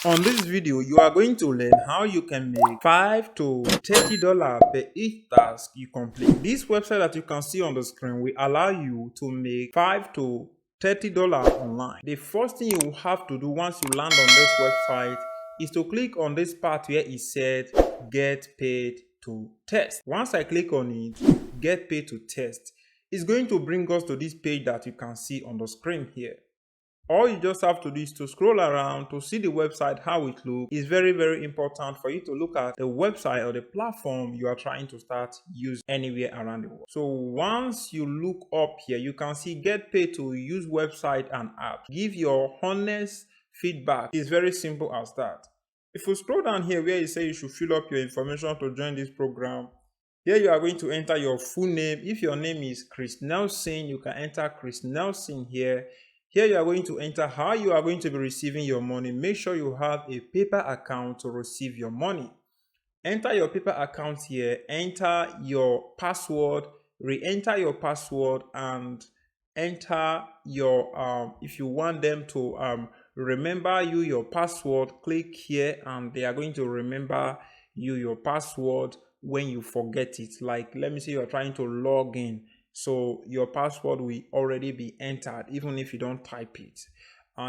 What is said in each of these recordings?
On this video, you are going to learn how you can make $5 to $30 per each task you complete. This website that you can see on the screen will allow you to make $5 to $30 online. The first thing you will have to do once you land on this website is to click on this part where it said get paid to test. Once I click on it, get paid to test, it's going to bring us to this page that you can see on the screen here. All you just have to do is to scroll around to see the website, how it looks. It's very important for you to look at the website or the platform you are trying to start using anywhere around the world. So once you look up here, you can see get paid to use website and app. Give your honest feedback. It's very simple as that. If you scroll down here where you say you should fill up your information to join this program, here you are going to enter your full name. If your name is Chris Nelson, you can enter Chris Nelson here. Here you are going to enter how you are going to be receiving your money. Make sure you have a paper account to receive your money. Enter your paper account here, enter your password, re-enter your password, and enter your if you want them to remember you your password, click here and they are going to remember you your password when you forget it. Like, let me say you're trying to log in, so your password will already be entered even if you don't type it.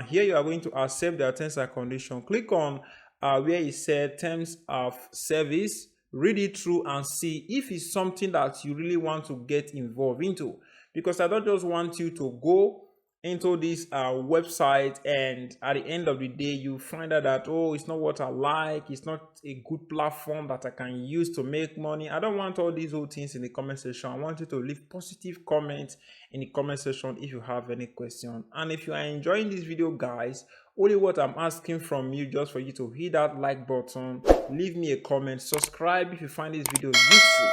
Here you are going to accept the terms and conditions. Click on where it said terms of service. Read it through and see if it's something that you really want to get involved into, because I don't just want you to go into this website and at the end of the day you find out that, oh, it's not what I like, it's not a good platform that I can use to make money. I don't want all these whole things in the comment section. I want you to leave positive comments in the comment section if you have any question. And if you are enjoying this video, guys, only what I'm asking from you just for you to hit that like button, leave me a comment, subscribe if you find this video useful.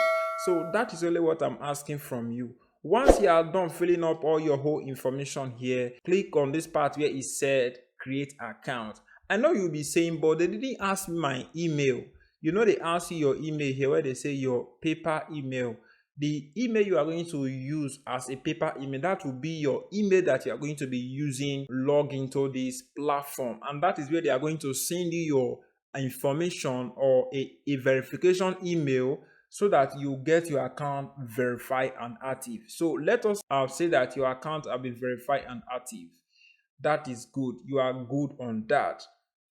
So that is only what I'm asking from you. Once you are done filling up all your whole information here, click on this part where it said create account. I know you'll be saying, but they didn't ask me my email. You know, they ask you your email here where they say your paper email. The email you are going to use as a paper email, that will be your email that you are going to be using log into this platform, and that is where they are going to send you your information or a verification email so that you get your account verified and active. So let us say that your account have been verified and active. That is good. You are good on that.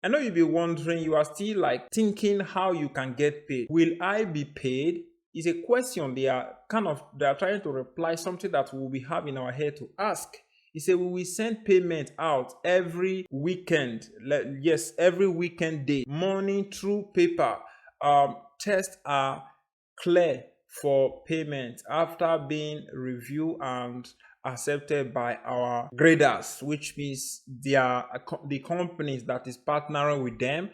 I know you'll be wondering, you are still like thinking how you can get paid. Will I be paid? Is a question they are trying to reply something that we will have in our head to ask. He said we will send payment out every weekend. Yes, every weekend day, morning through paper. Tests are clear for payment after being reviewed and accepted by our graders, which means they are the companies that is partnering with them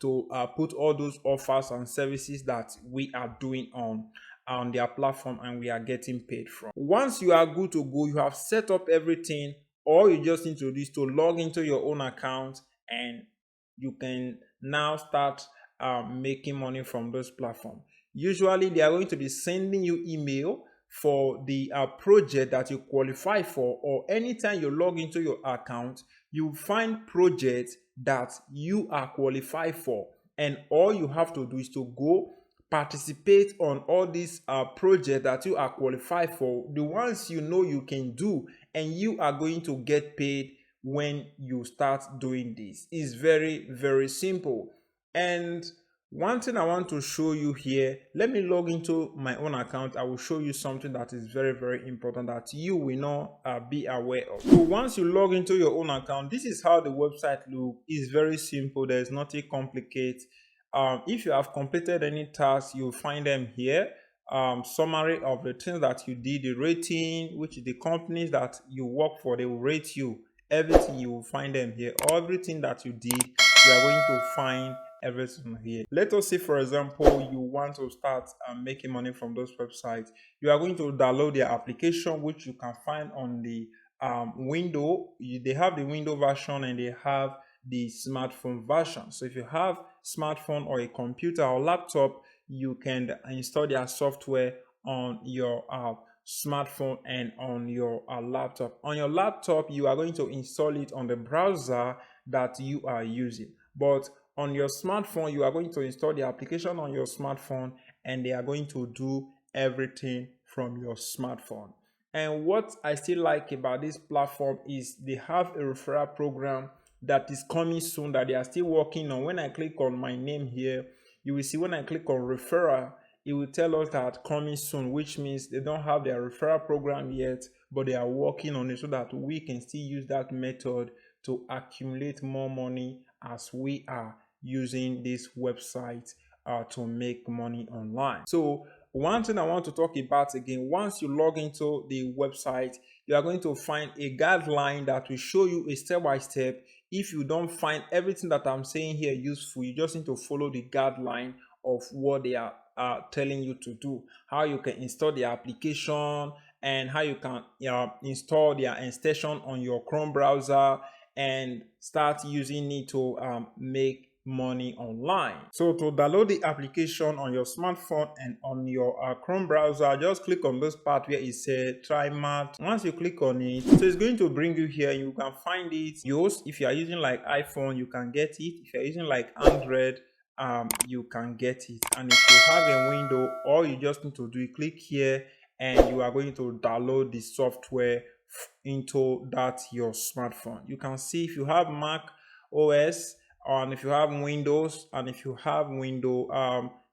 to put all those offers and services that we are doing on their platform and we are getting paid from. Once you are good to go, you have set up everything, all you just need to do is to log into your own account and you can now start making money from those platforms. Usually they are going to be sending you email for the project that you qualify for, or anytime you log into your account, you find projects that you are qualified for, and all you have to do is to go participate on all these projects that you are qualified for, the ones you know you can do, and you are going to get paid when you start doing this. It's very simple. And one thing I want to show you here, let me log into my own account. I will show you something that is very important that you will not be aware of. So once you log into your own account, this is how the website looks. It's very simple. There's nothing complicated. If you have completed any tasks, you'll find them here. Summary of the things that you did, the rating, which is the companies that you work for, they will rate you. Everything, you will find them here. Everything that you did, you are going to find everything here. Let us say, for example, you want to start making money from those websites. You are going to download their application, which you can find on the window. They have the window version and they have the smartphone version. So if you have smartphone or a computer or laptop, you can install their software on your smartphone and on your laptop. On your laptop, you are going to install it on the browser that you are using. but on your smartphone, you are going to install the application on your smartphone, and they are going to do everything from your smartphone. And what I still like about this platform is they have a referral program that is coming soon that they are still working on. When I click on my name here, you will see when I click on referral, it will tell us that coming soon, which means they don't have their referral program yet, but they are working on it so that we can still use that method to accumulate more money as we are using this website to make money online. So one thing I want to talk about again, once you log into the website, you are going to find a guideline that will show you a step-by-step. If you don't find everything that I'm saying here useful, you just need to follow the guideline of what they are telling you to do, how you can install the application, and how you can install their extension on your Chrome browser and start using it to make money online. So to download the application on your smartphone and on your Chrome browser, just click on this part where it says Trymata. Once you click on it, so it's going to bring you here. You can find it. If you are using like iPhone, you can get it. If you're using like Android, you can get it. And if you have a window, all you just need to do is click here, and you are going to download the software into your smartphone. You can see if you have Mac OS, and if you have Windows, and if you have Windows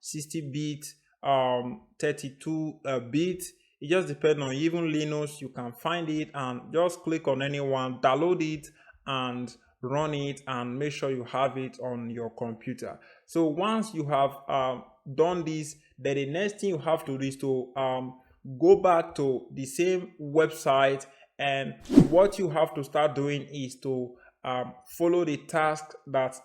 60-bit, 32-bit, it just depends on. Even Linux, you can find it, and just click on anyone, download it, and run it, and make sure you have it on your computer. So once you have done this, then the next thing you have to do is to go back to the same website, and what you have to start doing is to follow the task that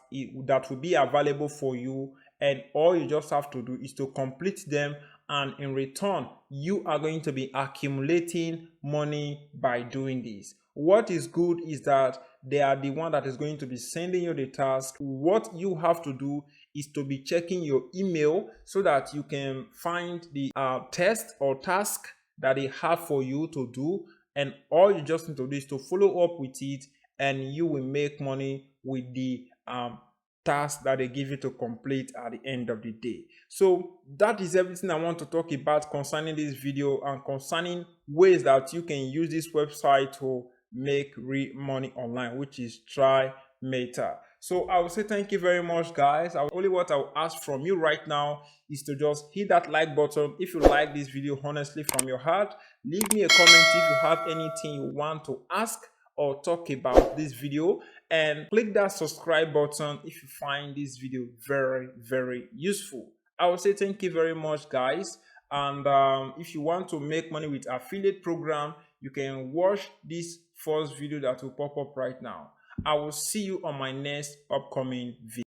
will be available for you, and all you just have to do is to complete them, and in return you are going to be accumulating money by doing this. What is good is that they are the one that is going to be sending you the task. What you have to do is to be checking your email so that you can find the test or task that they have for you to do, and all you just need to do is to follow up with it, and you will make money with the task that they give you to complete at the end of the day. So that is everything I want to talk about concerning this video, and concerning ways that you can use this website to make real money online, which is Trymata. So I will say thank you very much, guys. Only what I will ask from you right now is to just hit that like button if you like this video honestly from your heart. Leave me a comment if you have anything you want to ask or talk about this video, and click that subscribe button if you find this video very, very useful. I will say thank you very much, guys. And if you want to make money with affiliate program, you can watch this first video that will pop up right now. I will see you on my next upcoming video.